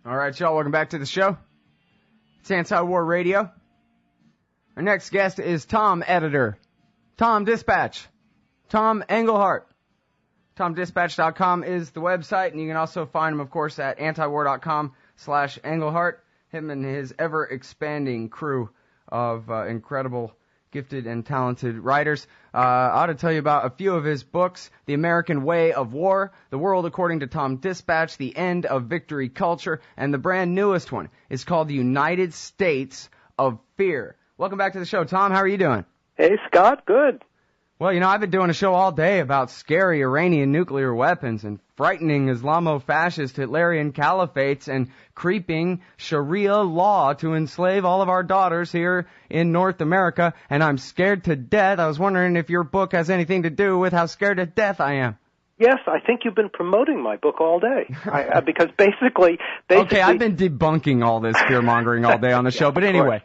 All right, y'all, welcome back to the show. It's Anti-War Radio. Our next guest is Tom Editor, Tom Dispatch, Tom Engelhardt. TomDispatch.com is the website, and you can also find him, of course, at antiwar.com/Engelhardt. Him and his ever-expanding crew of incredible, gifted, and talented writers. I ought to tell you about a few of his books: The American Way of War, The World According to Tom Dispatch, The End of Victory Culture, and the brand newest one is called The United States of Fear. Welcome back to the show, Tom. How are you doing? Hey, Scott. Good. Well, you know, I've been doing a show all day about scary Iranian nuclear weapons and frightening Islamo-fascist Hitlerian caliphates and creeping Sharia law to enslave all of our daughters here in North America, and I'm scared to death. I was wondering if your book has anything to do with how scared to death I am. Yes, I think you've been promoting my book all day, because basically... Okay, I've been debunking all this fear-mongering all day on the show, but anyway...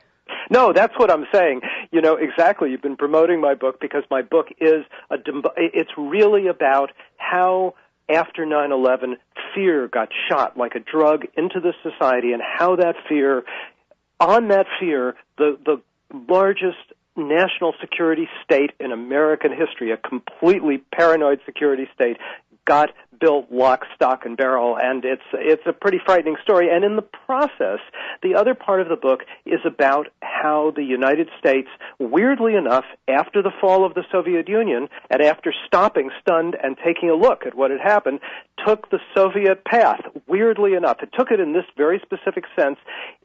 No, that's what I'm saying. You know, exactly. You've been promoting my book because my book is it's really about how after 9/11 fear got shot like a drug into the society, and how that fear, the largest national security state in American history, a completely paranoid security state, got built lock, stock, and barrel, and it's a pretty frightening story. And in the process, the other part of the book is about how the United States, weirdly enough, after the fall of the Soviet Union, and after stopping stunned and taking a look at what had happened, took the Soviet path. Weirdly enough, it took it in this very specific sense.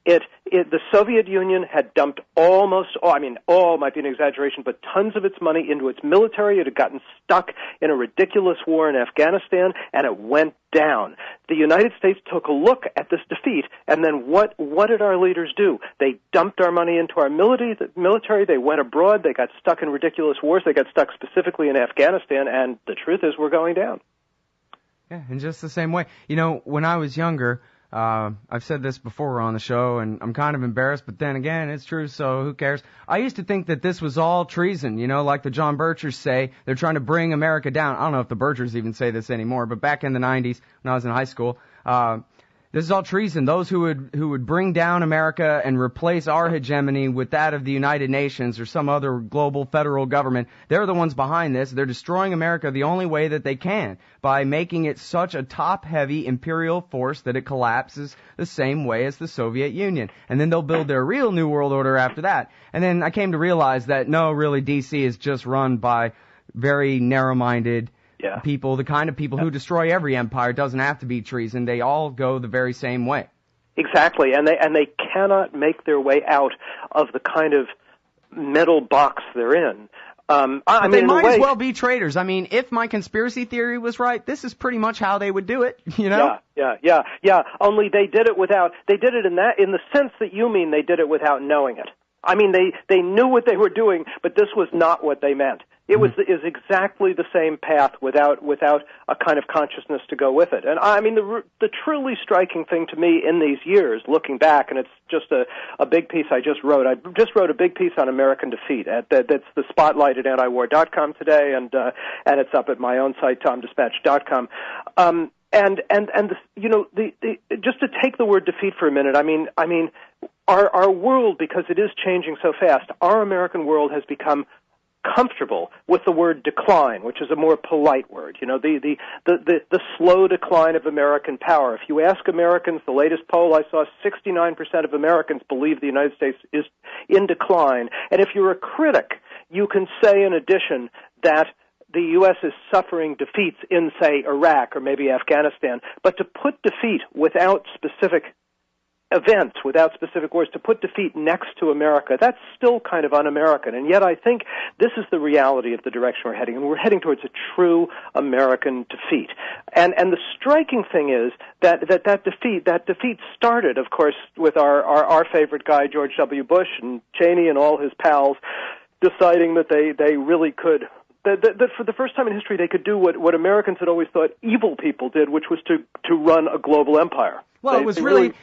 The Soviet Union had dumped all might be an exaggeration, but tons of its money into its military. It had gotten stuck in a ridiculous war in Afghanistan, and it went down. The United States took a look at this defeat, and then what did our leaders do? They dumped our money into our military. They went abroad. They got stuck in ridiculous wars. They got stuck specifically in Afghanistan, and the truth is we're going down. Yeah, in just the same way. You know, when I was younger, I've said this before on the show, and I'm kind of embarrassed, but then again, it's true, so who cares? I used to think that this was all treason, you know, like the John Birchers say. They're trying to bring America down. I don't know if the Birchers even say this anymore, but back in the 90s, when I was in high school, this is all treason. Those who would bring down America and replace our hegemony with that of the United Nations or some other global federal government, they're the ones behind this. They're destroying America the only way that they can, by making it such a top-heavy imperial force that it collapses the same way as the Soviet Union. And then they'll build their real New World Order after that. And then I came to realize that, no, really, D.C. is just run by very narrow-minded people, the kind of people who destroy every empire. Doesn't have to be treason. They all go the very same way. Exactly, and they cannot make their way out of the kind of metal box they're in. They might as well be traitors. I mean, if my conspiracy theory was right, this is pretty much how they would do it, you know? Yeah. Only they did it in the sense that you mean they did it without knowing it. I mean, they knew what they were doing, but this was not what they meant. It is exactly the same path without a kind of consciousness to go with it. And I mean, the truly striking thing to me in these years, looking back, and it's just a big piece I just wrote. I just wrote a big piece on American defeat. That's the spotlight at antiwar.com today, and it's up at my own site, tomdispatch.com. Just to take the word defeat for a minute, I mean, our world, because it is changing so fast, our American world has become comfortable with the word decline, which is a more polite word. You know, the slow decline of American power. If you ask Americans, the latest poll I saw, 69% of Americans believe the United States is in decline. And if you're a critic, you can say in addition that the U.S. is suffering defeats in, say, Iraq or maybe Afghanistan. But to put defeat without specific events, without specific words, to put defeat next to America, that's still kind of un-American. And yet I think this is the reality of the direction we're heading, and we're heading towards a true American defeat. And the striking thing is that defeat started, of course, with our favorite guy, George W. Bush, and Cheney and all his pals deciding that they really could, that for the first time in history they could do what Americans had always thought evil people did, which was to run a global empire. Well,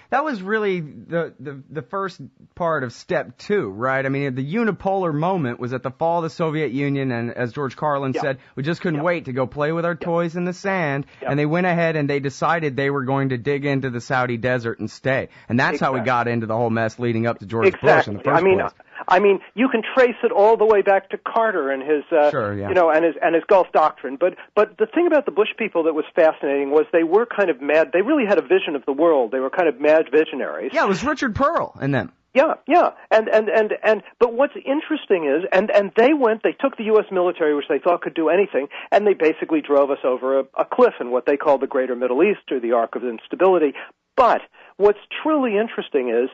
that was really the first part of step 2, right? I mean, the unipolar moment was at the fall of the Soviet Union, and as George Carlin said, we just couldn't wait to go play with our toys in the sand, and they went ahead and they decided they were going to dig into the Saudi desert and stay. And that's how we got into the whole mess leading up to George Bush in the first place. I mean, you can trace it all the way back to Carter and his, and his Gulf doctrine. But the thing about the Bush people that was fascinating was they were kind of mad. They really had a vision of the world. They were kind of mad visionaries. Yeah, it was Richard Pearl and them. Yeah. But what's interesting is, and they took the U.S. military, which they thought could do anything, and they basically drove us over a cliff in what they called the Greater Middle East, or the Arc of Instability. But what's truly interesting is,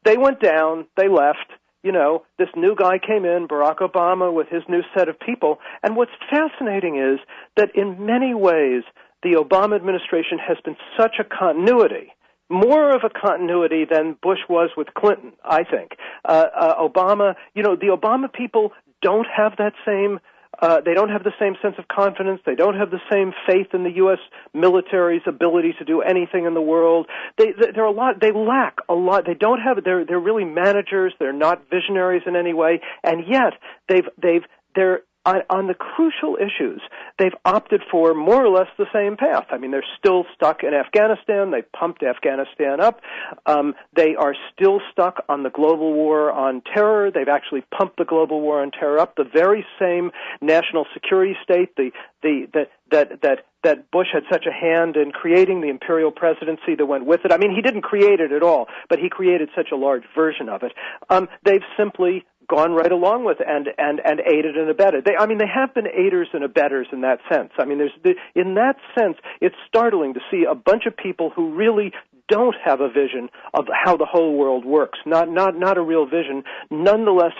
they went down, they left. This new guy came in, Barack Obama, with his new set of people. And what's fascinating is that in many ways, the Obama administration has been such a continuity, more of a continuity than Bush was with Clinton, I think. Obama, the Obama people don't have that same they don't have the same sense of confidence. They don't have the same faith in the U.S. military's ability to do anything in the world. They lack a lot. They don't have. They're really managers. They're not visionaries in any way. And yet they're on the crucial issues, they've opted for more or less the same path. I mean, they're still stuck in Afghanistan. They pumped Afghanistan up. They are still stuck on the global war on terror. They've actually pumped the global war on terror up. The very same national security state, that Bush had such a hand in creating, the imperial presidency that went with it. I mean, he didn't create it at all, but he created such a large version of it. They've simply gone right along with and aided and abetted. They have been aiders and abettors in that sense. I mean, in that sense, it's startling to see a bunch of people who really don't have a vision of how the whole world works, not a real vision, nonetheless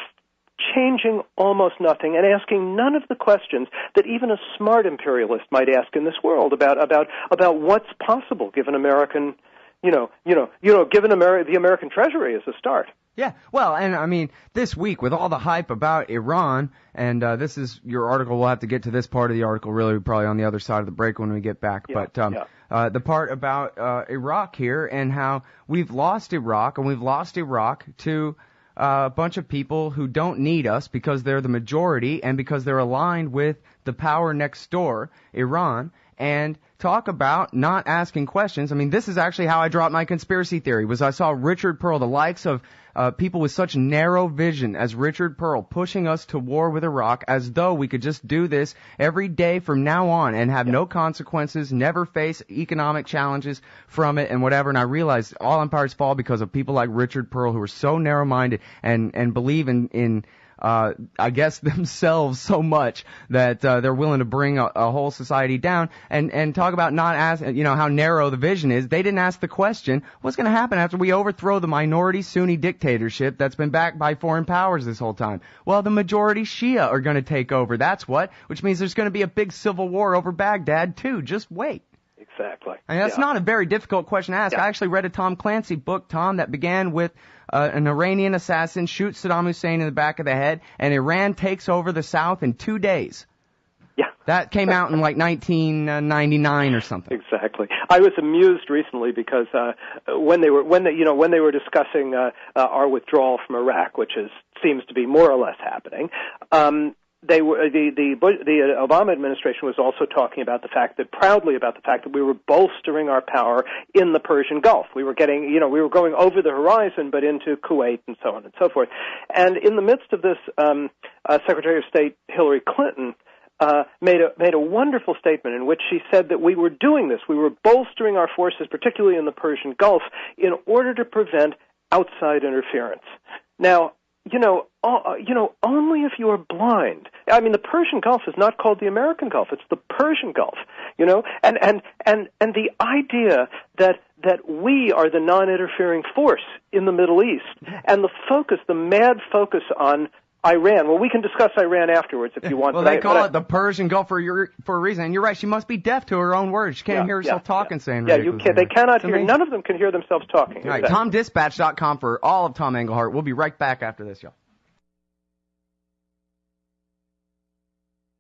changing almost nothing and asking none of the questions that even a smart imperialist might ask in this world about what's possible given American, given the American treasury as a start. Yeah, well, and I mean, this week with all the hype about Iran, and this is your article, we'll have to get to this part of the article really probably on the other side of the break when we get back, the part about Iraq here and how we've lost Iraq, and we've lost Iraq to a bunch of people who don't need us because they're the majority and because they're aligned with the power next door, Iran, and talk about not asking questions. I mean, this is actually how I dropped my conspiracy theory, was I saw Richard Pearl, the likes of people with such narrow vision as Richard Pearl, pushing us to war with Iraq as though we could just do this every day from now on and have no consequences, never face economic challenges from it and whatever. And I realized all empires fall because of people like Richard Pearl who are so narrow-minded and believe in I guess themselves so much that they're willing to bring a whole society down and talk about not asking, how narrow the vision is. They didn't ask the question, what's going to happen after we overthrow the minority Sunni dictatorship that's been backed by foreign powers this whole time? Well, the majority Shia are going to take over. That's what, which means there's going to be a big civil war over Baghdad too. Just wait. Exactly. And that's not a very difficult question to ask. I actually read a Tom Clancy book, Tom, that began with an Iranian assassin shoots Saddam Hussein in the back of the head, and Iran takes over the South in 2 days. Yeah. That came out in like 1999 or something. Exactly. I was amused recently because when they were discussing our withdrawal from Iraq, which seems to be more or less happening, the Obama administration was also talking proudly about the fact that we were bolstering our power in the Persian Gulf. We were going over the horizon, but into Kuwait and so on and so forth. And in the midst of this, Secretary of State Hillary Clinton made a wonderful statement in which she said that we were doing this. We were bolstering our forces, particularly in the Persian Gulf, in order to prevent outside interference. Now, only if you are blind. I mean, the Persian Gulf is not called the American Gulf; it's the Persian Gulf. And the idea that we are the non-interfering force in the Middle East, and the mad focus on Iran. Well, we can discuss Iran afterwards if you want. Well, they call it the Persian Gulf for a reason. And you're right; she must be deaf to her own words. She can't hear herself talking, saying. Yeah, you can't. They cannot hear. None of them can hear themselves talking. All right, TomDispatch.com for all of Tom Engelhardt. We'll be right back after this, y'all.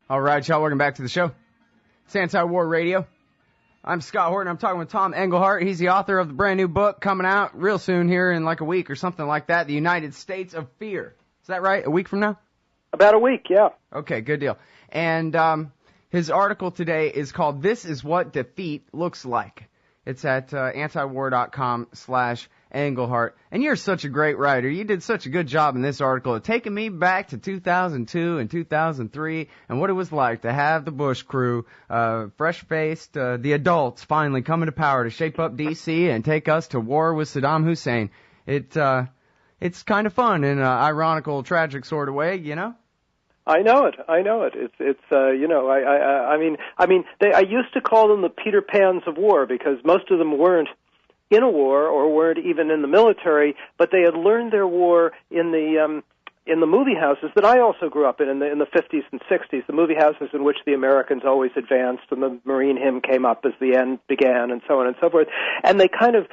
All right, y'all. Welcome back to the show. It's Anti-War Radio. I'm Scott Horton. I'm talking with Tom Engelhardt. He's the author of the brand new book coming out real soon here in like a week or something like that, The United States of Fear. Is that right? A week from now? About a week, yeah. Okay, good deal. And his article today is called This is What Defeat Looks Like. It's at antiwar.com/Engelhardt. And you're such a great writer. You did such a good job in this article of taking me back to 2002 and 2003 and what it was like to have the Bush crew, fresh-faced, the adults finally coming to power to shape up D.C. and take us to war with Saddam Hussein. It's kind of fun in an ironical, tragic sort of way, you know? I know it. It's you know, I mean, I used to call them the Peter Pans of war because most of them weren't in a war or weren't even in the military, but they had learned their war in the movie houses that I also grew up in the 50s and 60s, the movie houses in which the Americans always advanced and the Marine hymn came up as the end began and so on and so forth. And they kind of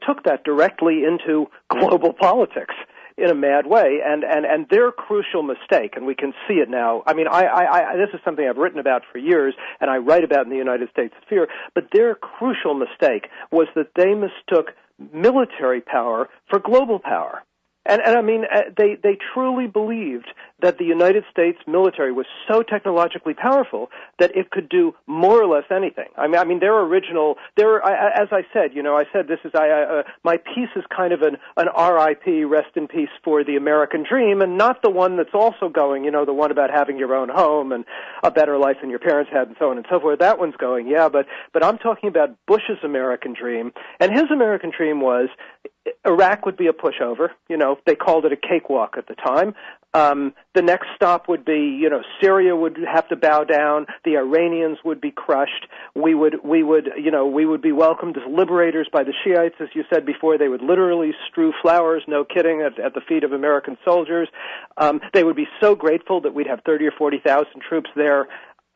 took that directly into global politics in a mad way, and their crucial mistake, and we can see it now. I mean, I this is something I've written about for years, and I write about in the United States of Fear, but their crucial mistake was that they mistook military power for global power. And I mean, they truly believed that the United States military was so technologically powerful that it could do more or less anything. I mean, as I said, you know, I said this is, my piece is kind of an RIP, rest in peace, for the American dream, and not the one that's also going, you know, the one about having your own home and a better life than your parents had and so on and so forth. That one's going, yeah, but I'm talking about Bush's American dream, and his American dream was Iraq would be a pushover. You know, they called it a cakewalk at the time. The next stop would be, you know, Syria would have to bow down. The Iranians would be crushed. We would be welcomed as liberators by the Shiites, as you said before. They would literally strew flowers, no kidding, at the feet of American soldiers. They would be so grateful that we'd have 30 or 40,000 troops there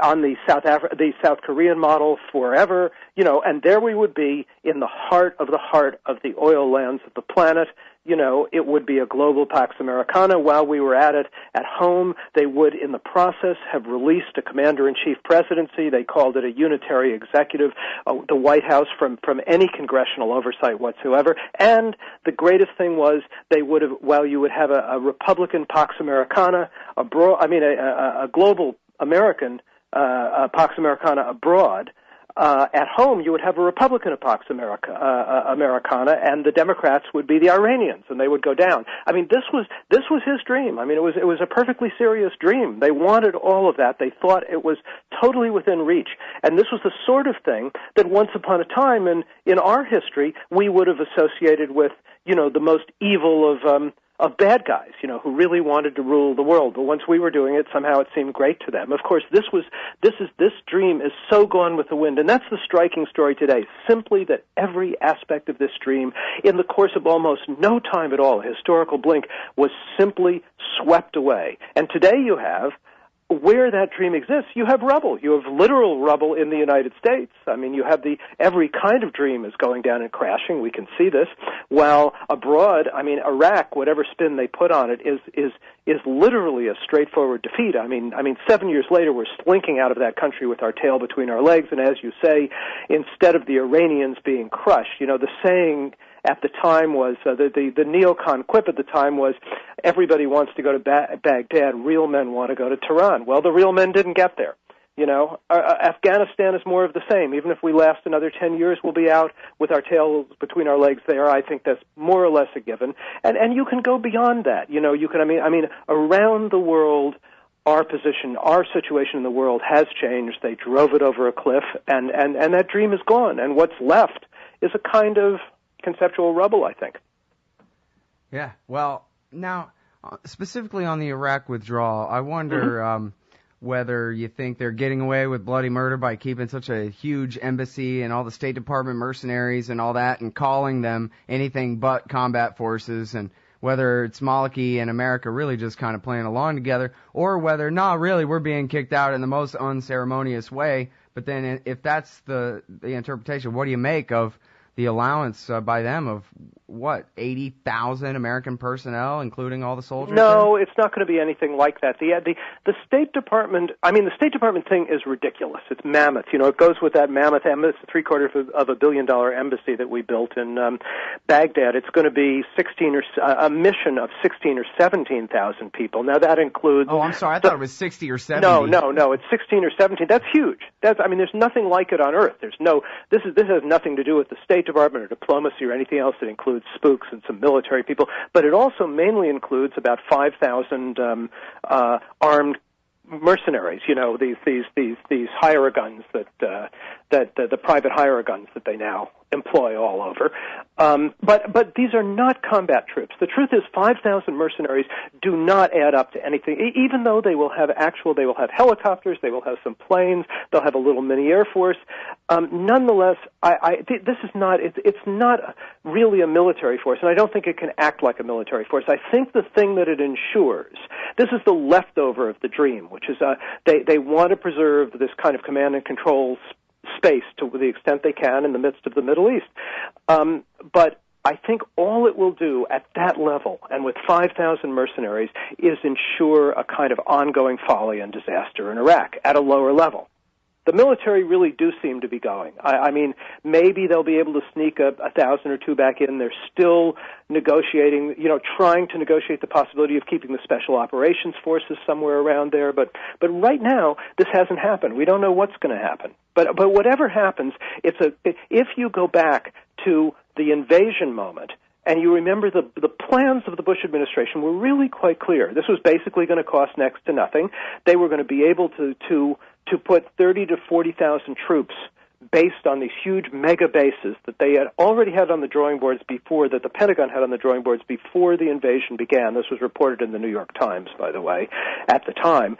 on the South Korean model forever, you know, and there we would be in the heart of the oil lands of the planet. You know, it would be a global Pax Americana. While we were at it at home, they would, in the process, have released a commander-in-chief presidency. They called it a unitary executive, the White House from any congressional oversight whatsoever. And the greatest thing was they would have, while you would have a Republican Pax Americana, a global American Pax Americana abroad. At home, you would have a Republican Pax Americana, and the Democrats would be the Iranians, and they would go down. I mean, this was his dream. I mean, it was a perfectly serious dream. They wanted all of that. They thought it was totally within reach, and this was the sort of thing that once upon a time in our history we would have associated with, you know, the most evil of bad guys, you know, who really wanted to rule the world. But once we were doing it, somehow it seemed great to them. Of course, this dream is so gone with the wind, and that's the striking story today. Simply that every aspect of this dream, in the course of almost no time at all, a historical blink, was simply swept away. And today you have, where that dream exists, you have rubble. You have literal rubble in the United States. I mean, you have every kind of dream is going down and crashing. We can see this. While abroad, I mean, Iraq, whatever spin they put on it, is literally a straightforward defeat. I mean, 7 years later, we're slinking out of that country with our tail between our legs. And as you say, instead of the Iranians being crushed, you know, the saying at the time was, the neocon quip at the time was, everybody wants to go to Baghdad, real men want to go to Tehran. Well, the real men didn't get there. You know, Afghanistan is more of the same. Even if we last another 10 years, we'll be out with our tails between our legs there. I think that's more or less a given. And you can go beyond that. You know, you can, I mean, around the world, our position, our situation in the world has changed. They drove it over a cliff, and that dream is gone. And what's left is a kind of conceptual rubble, I think. Yeah. Well, now, specifically on the Iraq withdrawal, I wonder whether you think they're getting away with bloody murder by keeping such a huge embassy and all the State Department mercenaries and all that and calling them anything but combat forces, and whether it's Maliki and America really just kind of playing along together, or whether, no, really, we're being kicked out in the most unceremonious way. But then if that's the interpretation, what do you make of the allowance by them of what, 80,000 American personnel, including all the soldiers? No, it's not going to be anything like that. The State Department, the State Department thing is ridiculous. It's mammoth. It goes with that mammoth embassy, $750 million embassy that we built in Baghdad. It's going to be a mission of 16 or 17,000 people. Now that includes. Oh, I'm sorry. I thought it was 60 or 70. No. It's 16 or 17. That's huge. There's nothing like it on Earth. This has nothing to do with the State Department or diplomacy or anything else. It includes spooks and some military people, but it also mainly includes about 5,000 armed mercenaries. These hire guns that the private hire guns that they now employ all over. But these are not combat troops. The truth is 5,000 mercenaries do not add up to anything, even though they will have helicopters, they will have some planes, they'll have a little mini Air Force. Nonetheless, it's not really a military force, and I don't think it can act like a military force. I think the thing that it ensures, this is the leftover of the dream, which is they want to preserve this kind of command and control space to the extent they can in the midst of the Middle East. But I think all it will do at that level, and with 5,000 mercenaries, is ensure a kind of ongoing folly and disaster in Iraq at a lower level. The military really do seem to be going. Maybe they'll be able to sneak 1,000 or two back in. They're still negotiating, trying to negotiate the possibility of keeping the special operations forces somewhere around there. But right now, this hasn't happened. We don't know what's going to happen. But whatever happens, if you go back to the invasion moment, and you remember the plans of the Bush administration were really quite clear. This was basically going to cost next to nothing. They were going to be able to put 30 to 40,000 troops based on these huge mega bases that they had already had on the drawing boards before, that the Pentagon had on the drawing boards before the invasion began. This was reported in the New York Times, by the way, at the time.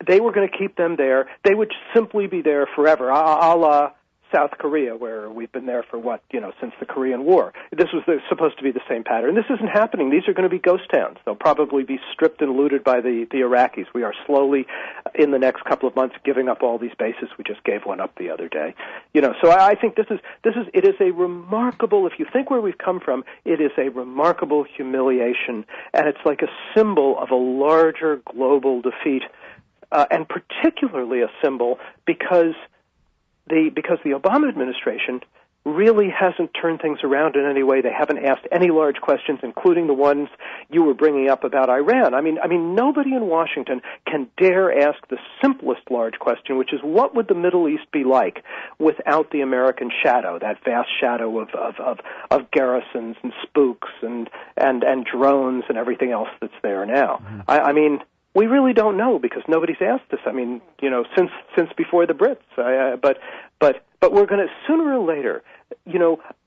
They were going to keep them there. They would simply be there forever, a la South Korea, where we've been there for since the Korean War. This was supposed to be the same pattern. This isn't happening. These are going to be ghost towns. They'll probably be stripped and looted by the Iraqis. We are slowly, in the next couple of months, giving up all these bases. We just gave one up the other day. So I think it is a remarkable, if you think where we've come from, it is a remarkable humiliation, and it's like a symbol of a larger global defeat, and particularly a symbol because the Obama administration really hasn't turned things around in any way. They haven't asked any large questions, including the ones you were bringing up about Iran. I mean, nobody in Washington can dare ask the simplest large question, which is, what would the Middle East be like without the American shadow, that vast shadow of garrisons and spooks and drones and everything else that's there now? Mm-hmm. We really don't know because nobody's asked us. Since before the Brits. But we're going to sooner or later,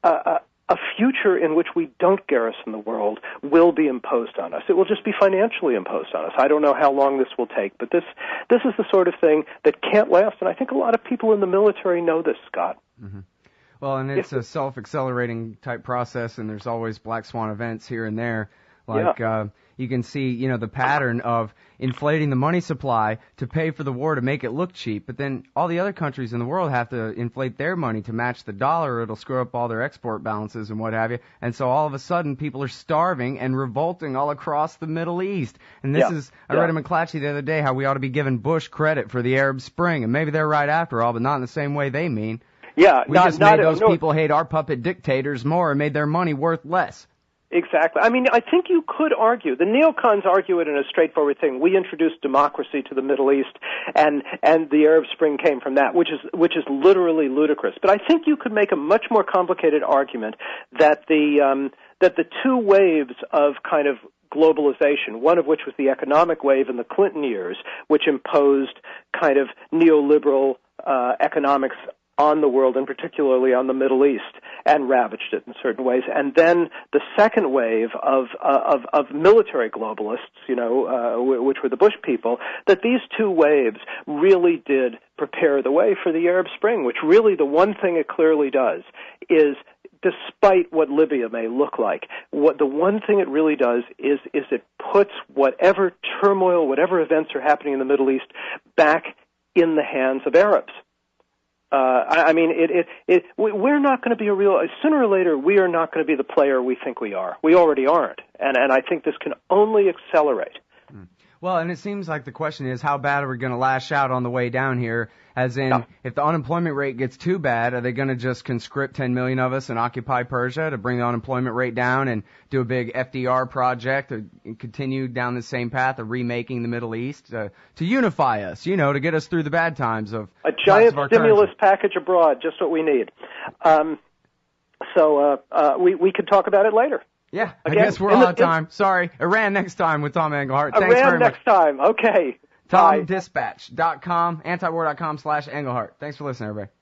a future in which we don't garrison the world will be imposed on us. It will just be financially imposed on us. I don't know how long this will take, but this is the sort of thing that can't last. And I think a lot of people in the military know this, Scott. Mm-hmm. Well, and it's a self-accelerating type process, and there's always black swan events here and there. You can see, the pattern of inflating the money supply to pay for the war to make it look cheap, but then all the other countries in the world have to inflate their money to match the dollar, or it'll screw up all their export balances and what have you. And so all of a sudden, people are starving and revolting all across the Middle East. And I read in McClatchy the other day how we ought to be giving Bush credit for the Arab Spring, and maybe they're right after all, but not in the same way they mean. Yeah, we just made those people hate our puppet dictators more and made their money worth less. Exactly. I think you could argue, the neocons argue it in a straightforward thing. We introduced democracy to the Middle East, and the Arab Spring came from that, which is literally ludicrous. But I think you could make a much more complicated argument that the two waves of kind of globalization, one of which was the economic wave in the Clinton years, which imposed kind of neoliberal economics on the world, and particularly on the Middle East, and ravaged it in certain ways. And then the second wave of military globalists, which were the Bush people, that these two waves really did prepare the way for the Arab Spring, which really the one thing it clearly does is, despite what Libya may look like, the one thing it really does is it puts whatever turmoil, whatever events are happening in the Middle East back in the hands of Arabs. We're not going to be sooner or later, we are not going to be the player we think we are. We already aren't. And I think this can only accelerate. Well, and it seems like the question is, how bad are we going to lash out on the way down here? As in, if the unemployment rate gets too bad, are they going to just conscript 10 million of us and occupy Persia to bring the unemployment rate down and do a big FDR project or continue down the same path of remaking the Middle East to unify us, to get us through the bad times of a giant stimulus package abroad, just what we need. We could talk about it later. Yeah, I guess we're out of time. Sorry. Iran next time with Tom Engelhardt. Thanks Iran very much. next time. Okay. TomDispatch.com, antiwar.com/Engelhardt. Thanks for listening, everybody.